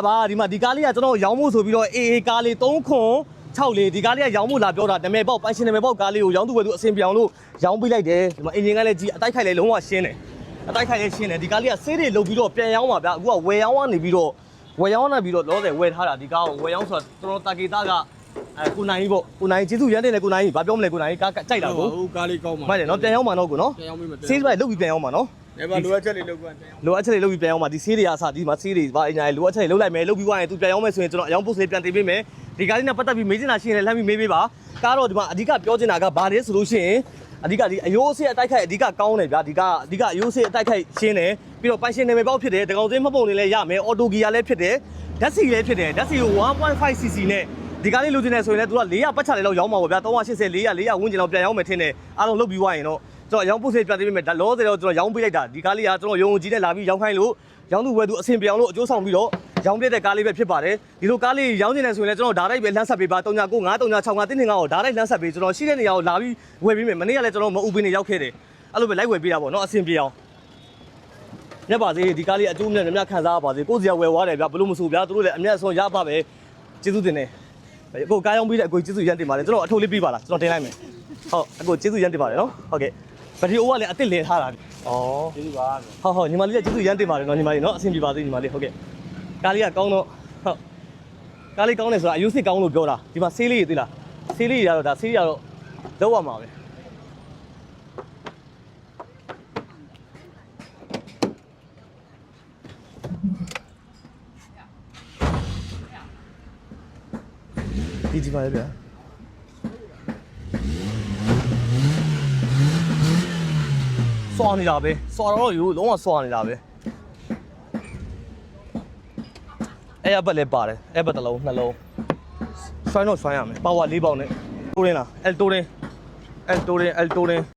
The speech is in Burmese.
ပါဒီမှာဒီကားလေးကကျွန်တော်ရောင်းဖို့ဆိုပြီးတော့အေးကားလေး3ခွန်6လေးဒီကားလေးကရောင်းဖို့လာပြောတာနာမည်ပေါက်ပိုင်ရှင်နာမည်ပေါက်ကားလေးကိုရောင်းသူဝယ်သူအဆင်ပြောင်းလို့ရောင်းပေးလိုက်တယ်ဒီမှာအင်ဂျင်ကလည်းကြီးအတိုက်ခိုက်လည်းလုံးဝရှင်းတယ်အတိုက်ခိုက်လည်းရှင်းတယ်ဒီကားလေးကဆေးတွေလုပ်ပြီးတော့ပြန်ရောင်းပါဗျအခုကဝယ်ရောင်းကနေပြီးတော့ဝယ်ရောင်းနေပြီးတော့လောဆယ်ဝယ်ထားတာဒီကားကိုဝယ်ရောင်းဆိုတာတော်တာကေတာကကိုနိုင်ပေါ့ကိုနိုင်ကျေးဇူးရမ်းတယ်လေကိုနိုင်ဘာပြောမလဲကိုနိုင်ကားကြိုက်တာကိုကားလေးကောင်းပါမှန်တယ်နော်ပြန်ရောင်းမှာနော်ကိုနော်ပြန်ရောင်းပြီးမဆေးတွေလုပ်ပြီးပြန်ရောင်းမှာနော်အဲ့ပါလိုအပ်ချက်လေးလုပ်ပြန်လိုအပ်ချက်တွေလုပ်ပြီးပြန်ရောင်းမှာဒီဆေးတွေအစားဒီမှာဆေးတွေဘာအညာလိုအပ်ချက်တွေလုပ်လိုက်မယ်လုပ်ပြီးသွားရင်သူပြန်ရောင်းမယ်ဆိုရင်ကျွန်တော်အယောင်ပို့ဆေးပြန်တင်ပေးမယ်ဒီကားလေးနဲ့ပတ်သက်ပြီးမေးချင်တာရှိရင်လည်းလှမ်းပြီးမေးပေးပါကားတော့ဒီမှာအဓိကပြောချင်တာကဘာလဲဆိုလို့ရှိရင်အဓိကဒီအယိုးဆေးအတိုက်ခိုက်အဓိကကောင်းတယ်ဗျာဒီကအဓိကအယိုးဆေးအတိုက်ခိုက်ရှင်းတယ်ပြီးတော့ပိုင်ရှင်နာမည်ပေါက်ဖြစ်တယ်တကောင်စင်းမှတ်ပုံတွေလည်းရမယ်အော်တိုဂီယာလည်းဖြစ်တယ်ဓာတ်ဆီလည်းဖြစ်တယ်ဓာတ်ဆီကို 1.5cc နဲ့ဒီကားလေးလိုချင်တယ်ဆိုရင်လည်းသူက400ပတ်ချတယ်လောက်ရောင်းမှာပေါ့ဗျာ380 400ဝန်းကျင်လောက်ပြန်ရောင်းမယ်ထင်တယ်အားလုံးလုပ်ပြီးသွားရင်တော့ကျွန်တော်ရောင်းပို့ဆေးပြန်ပေးမယ်လောဆယ်တော့ကျွန်တော်ရောင်းပေးလိုက်တာဒီကားလေးကကျွန်တော်ရုံကြီးနဲ့လာပြီးရောင်းခိုင်းလို့ရောင်းသူဝယ်သူအဆင်ပြေအောင်လို့အကျိုးဆောင်ပြီးတော့ရောင်းပြတဲ့ကားလေးပဲဖြစ်ပါတယ်ဒီလိုကားလေးရောင်းနေတယ်ဆိုရင်လည်းကျွန်တော်ဓာတ်ရိုက်ပဲလမ်းဆက်ပေးပါ399336တင်းတင်ကားကိုဓာတ်ရိုက်လမ်းဆက်ပေးကျွန်တော်ရှိတဲ့နေရာကိုလာပြီးဝယ်ပေးမယ်မနေ့ကလည်းကျွန်တော်မအူပင်းနေရောက်ခဲ့တယ်အဲ့လိုပဲလိုက်ဝယ်ပေးတာပေါ့နော်အဆင်ပြေအောင်ညက်ပါစေဒီကားလေးအကျိုးနဲ့များခံစားပါစေကိုယ်စီကဝယ်သွားတယ်ဗျဘလို့မဆိုဗျာသူတို့လည်းအမျက်ဆုံးရပါပဲကျေးဇူးတင်တယ်အခုကားရောင်းပေးတဲ့အကိုကျေးဇူးရမ်းတင်ပါတယ်ကျွန်တော်အထိုးလေးပေးပါလားကျွန်တော်တင်လိုက်မယ်ဟုတ်အခုကျေးဇူးရမ်းတင်ပါတယ်နော်ဟုတ်ကဲ့ဗီဒီယိုကလည်းအစ်စ်လဲထားတာဩကျေးဇူးပါဟုတ်ညီမလေးကကျေးဇူးရမ်းတင်ပါတယ်နော်ညီမလေးနော်အဆင်ပြေပါစေညီမလေးဟုတ်ကဲ့ကားလေးကကောင်းတော့ဟုတ်ကားလေးကောင်းတယ်ဆိုတာအယူစစ်ကောင်းလို့ပြောတာဒီမှာဆေးလေးရသေးလားဆေးလေးရတော့ဒါဆေးရတော့လောက်ရမှာပဲဒီပါလေဗျာစွာနေတာပဲစွာတော့ယူလုံးဝစွာနေတာပဲအဲ့ဘက်လည်းပါတယ်အဲ့ဘက်တစ်လုံးနှလုံးဆွမ်းတော့ဆွမ်းရမယ်ပါဝါ၄ပေါင်နဲ့တိုးရင်းလားအဲ့တိုးရင်း